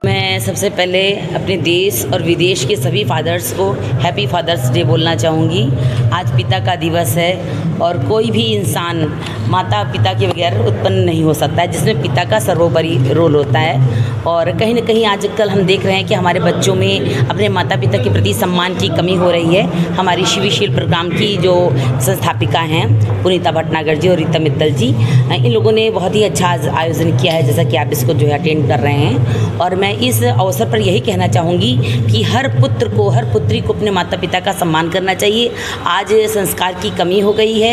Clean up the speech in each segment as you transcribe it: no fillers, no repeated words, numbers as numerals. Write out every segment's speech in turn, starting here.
मैं सबसे पहले अपने देश और विदेश के सभी फादर्स को हैप्पी फादर्स डे बोलना चाहूँगी। आज पिता का दिवस है और कोई भी इंसान माता पिता के बगैर उत्पन्न नहीं हो सकता है, जिसमें पिता का सर्वोपरि रोल होता है। और कहीं न कहीं आजकल हम देख रहे हैं कि हमारे बच्चों में अपने माता पिता के प्रति सम्मान की कमी हो रही है। हमारी शिविशील प्रोग्राम की जो संस्थापिका हैं पुनीता भटनागर जी और रीता मित्तल जी, इन लोगों ने बहुत ही अच्छा आयोजन किया है, जैसा कि आप इसको जो है अटेंड कर रहे हैं। और मैं इस अवसर पर यही कहना चाहूँगी कि हर पुत्र को, हर पुत्री को अपने माता पिता का सम्मान करना चाहिए। आज संस्कार की कमी हो गई है।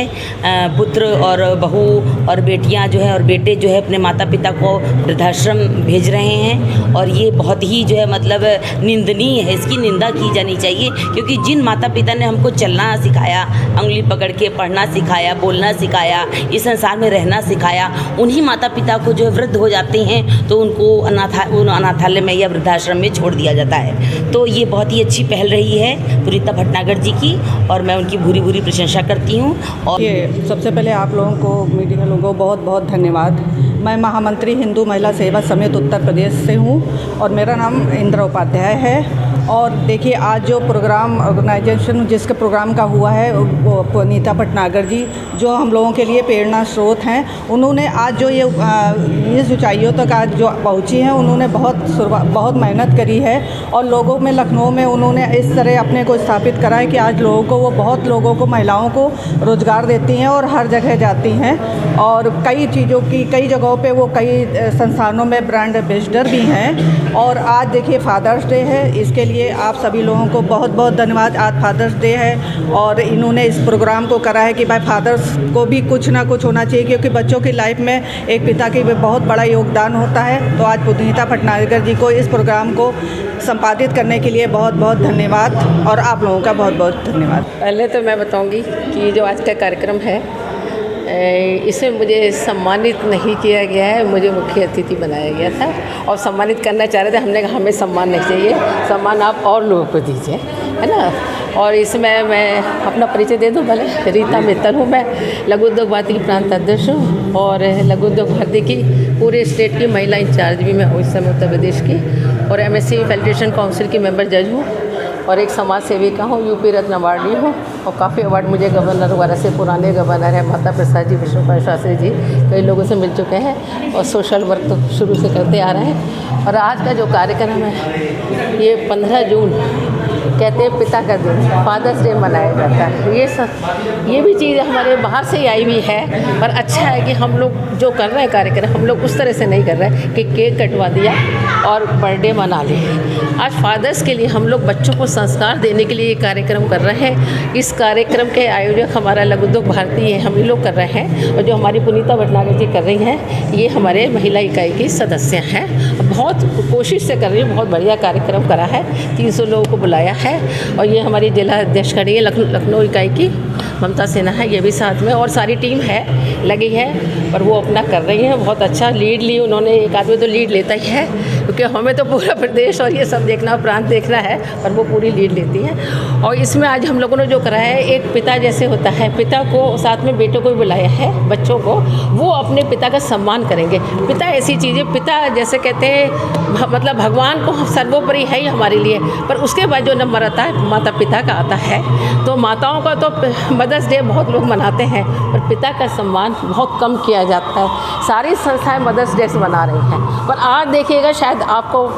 पुत्र और बहू और बेटियां जो है और बेटे जो है अपने माता पिता को वृद्धाश्रम भेज रहे हैं, और ये बहुत ही जो है मतलब निंदनीय है। इसकी निंदा की जानी चाहिए, क्योंकि जिन माता पिता ने हमको चलना सिखाया, उंगली पकड़ के पढ़ना सिखाया, बोलना सिखाया, इस संसार में रहना सिखाया, उन्हीं माता पिता को जो वृद्ध हो जाते हैं तो उनको अनाथालय में या वृद्धाश्रम में छोड़ दिया जाता है। तो ये बहुत ही अच्छी पहल रही है पुनीता भटनागर जी की, और मैं उनकी भूरी भूरी प्रशंसा करती हूँ। और ये सबसे पहले आप लोगों को, मीडिया लोगों को बहुत बहुत धन्यवाद। मैं महामंत्री हिंदू महिला सेवा समिति उत्तर प्रदेश से हूँ और मेरा नाम इंदिरा उपाध्याय है। और देखिए, आज जो प्रोग्राम ऑर्गेनाइजेशन जिसके प्रोग्राम का हुआ है, वो पुनीता भटनागर जी जो हम लोगों के लिए प्रेरणा स्रोत हैं, उन्होंने आज जो ये इस ऊंचाइयों तक आज जो पहुंची हैं, उन्होंने बहुत मेहनत करी है। और लोगों में, लखनऊ में उन्होंने इस तरह अपने को स्थापित करा है कि आज लोगों को, वो बहुत लोगों को, महिलाओं को रोज़गार देती हैं और हर जगह जाती हैं। और कई चीज़ों की, कई जगहों पे वो कई संस्थानों में ब्रांड एम्बेसडर भी हैं। और आज देखिए फादर्स डे है, इसके लिए आप सभी लोगों को बहुत बहुत धन्यवाद। आज फादर्स डे है और इन्होंने इस प्रोग्राम को करा है कि भाई फादर्स को भी कुछ ना कुछ होना चाहिए, क्योंकि बच्चों की लाइफ में एक पिता की बहुत बड़ा योगदान होता है। तो आज पुनीता भटनागर जी को इस प्रोग्राम को संपादित करने के लिए बहुत बहुत धन्यवाद, और आप लोगों का बहुत बहुत धन्यवाद। पहले तो मैं बताऊंगी कि जो आज का कार्यक्रम है, इसे मुझे सम्मानित नहीं किया गया है, मुझे मुख्य अतिथि बनाया गया था और सम्मानित करना चाह रहे थे। हमने कहा हमें सम्मान नहीं चाहिए, सम्मान आप और लोगों को दीजिए, है ना। और इसमें मैं अपना परिचय दे दूं भले। रीता मित्तल हूँ, मैं लघु उद्योग भारती की प्रांत अध्यक्ष हूँ और लघु उद्योग भारती की पूरे स्टेट की महिला इंचार्ज भी मैं हूँ इस समय उत्तर प्रदेश की, और MSc फेडरेशन काउंसिल की मेंबर जज हूँ और एक समाज सेविका हूँ, यूपी रत्न अवार्डी हूँ। और काफ़ी अवार्ड मुझे गवर्नर वगैरह से, पुराने गवर्नर हैं माता प्रसाद जी, विष्णुपाल शास्त्री जी, कई लोगों से मिल चुके हैं और सोशल वर्क तो शुरू से करते आ रहे हैं। और आज का जो कार्यक्रम है, ये 15 जून कहते हैं पिता का दिन, फादर्स डे मनाया जाता है। ये भी चीज़ हमारे बाहर से ही आई हुई है, पर अच्छा है कि हम लोग जो कर रहे हैं कार्यक्रम, हम लोग उस तरह से नहीं कर रहे हैं कि केक कटवा दिया और बर्थडे मना लिए। आज फादर्स के लिए हम लोग बच्चों को संस्कार देने के लिए ये कार्यक्रम कर रहे हैं। इस कार्यक्रम के आयोजक हमारा लघु उद्योग भारती है, हम ही लोग कर रहे हैं, और जो हमारी पुनीता भटनागर जी कर रही हैं, ये हमारे महिला इकाई की सदस्य हैं। बहुत कोशिश से कर रही है, बहुत बढ़िया कार्यक्रम करा है, 300 लोगों को बुलाया है। और ये हमारी जिला अध्यक्ष खड़ी है लखनऊ इकाई की, ममता सिन्हा है, ये भी साथ में, और सारी टीम है लगी है, पर वो अपना कर रही है। बहुत अच्छा लीड ली उन्होंने। एक आदमी तो लीड लेता ही है, क्योंकि हमें तो पूरा प्रदेश और ये सब देखना, प्रांत देखना है, पर वो पूरी लीड लेती हैं। और इसमें आज हम लोगों ने जो करा है, एक पिता जैसे होता है, पिता को साथ में बेटों को भी बुलाया है, बच्चों को, वो अपने पिता का सम्मान करेंगे। पिता ऐसी चीज़ है, पिता जैसे कहते हैं मतलब भगवान को सर्वोपरि है ही हमारे लिए, पर उसके बाद जो नंबर आता है माता पिता का आता है। तो माताओं का तो मदर्स डे बहुत लोग मनाते हैं, पर पिता का सम्मान बहुत कम किया जाता है। सारी संस्थाएं मदर्स डे मना रही हैं, पर आज देखिएगा शायद आपको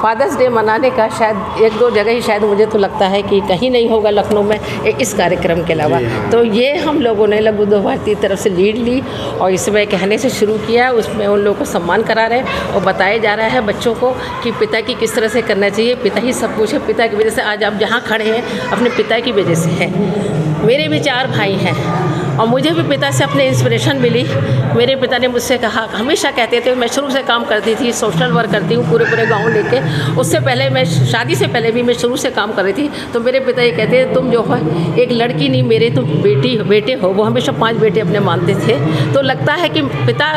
फादर्स डे मनाने का शायद 1-2 जगह ही, शायद मुझे तो लगता है कि कहीं नहीं होगा लखनऊ में इस कार्यक्रम के अलावा। तो ये हम लोगों ने लघु उद्योग भारती की तरफ से लीड ली और इसमें कहने से शुरू किया। उसमें उन लोगों को सम्मान करा रहे हैं और बताया जा रहा है बच्चों को कि पिता की किस तरह से करना चाहिए। पिता ही सब कुछ है, पिता की वजह से आज आप जहाँ खड़े हैं अपने पिता की वजह से हैं। मेरे भी 4 भाई हैं और मुझे भी पिता से अपने इंस्पिरेशन मिली। मेरे पिता ने मुझसे कहा, हमेशा कहते थे, मैं शुरू से काम करती थी, सोशल वर्क करती हूँ पूरे गांव लेके। उससे पहले मैं शादी से पहले भी मैं शुरू से काम कर रही थी। तो मेरे पिता ये कहते तुम जो है एक लड़की नहीं, मेरे तुम बेटे हो। वो हमेशा 5 बेटे अपने मानते थे। तो लगता है कि पिता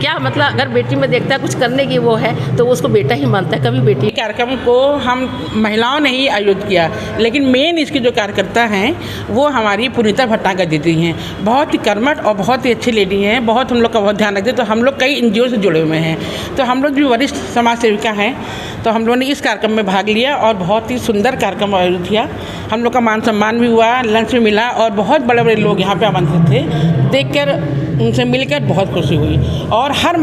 क्या मतलब, अगर बेटी में देखता है कुछ करने की वो है तो उसको बेटा ही मानता है, कभी बेटी। कार्यक्रम को हम महिलाओं ने ही आयोजित किया, लेकिन मेन इसके जो कार्यकर्ता हैं वो हमारी पुनीता भटनागर दीदी हैं। बहुत ही कर्मठ और बहुत ही अच्छी लेडी हैं, बहुत हम लोग का बहुत ध्यान रखते हैं। तो हम लोग कई NGO से जुड़े हुए हैं, तो हम लोग भी वरिष्ठ समाज सेविका हैं। तो हम लोगों ने इस कार्यक्रम में भाग लिया और बहुत ही सुंदर कार्यक्रम आयोजित किया। हम लोग का मान सम्मान भी हुआ, लंच भी मिला और बहुत बड़े बड़े लोग यहाँ पे आमंत्रित थे। देखकर उनसे मिलकर बहुत खुशी हुई। और हर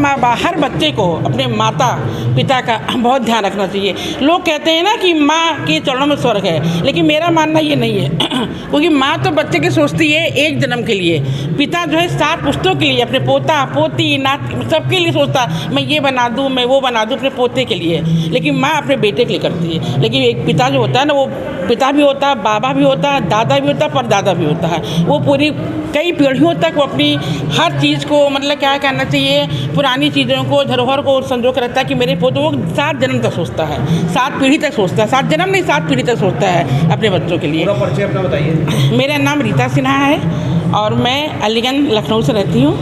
हर बच्चे को अपने माता पिता का बहुत ध्यान रखना चाहिए। लोग कहते हैं ना कि माँ के चरणों में स्वर्ग है, लेकिन मेरा मानना ये नहीं है क्योंकि माँ तो बच्चे की सोचती है एक जन्म के लिए, पिता जो है 7 पुश्तों के लिए, अपने पोता पोती नात सबके लिए सोचता, मैं ये बना दूँ, मैं वो बना दूँ अपने पोते के लिए, लेकिन माँ अपने बेटे के लिए करती है। लेकिन एक पिता जो होता है ना, वो पिता भी होता है, बाबा भी होता है, दादा भी होता है, परदादा भी होता है। वो पूरी कई पीढ़ियों तक वो अपनी हर चीज़ को मतलब क्या करना चाहिए, पुरानी चीज़ों को, धरोहर को संजो कर रखता है कि मेरे पोते, वो 7 जन्म तक सोचता है, 7 पीढ़ी तक सोचता है, 7 जन्म नहीं 7 पीढ़ी तक सोचता है अपने बच्चों के लिए। पूरा परिचय अपना बताइए। मेरा नाम रीता सिन्हा है और मैं अलीगंज लखनऊ से रहती हूँ।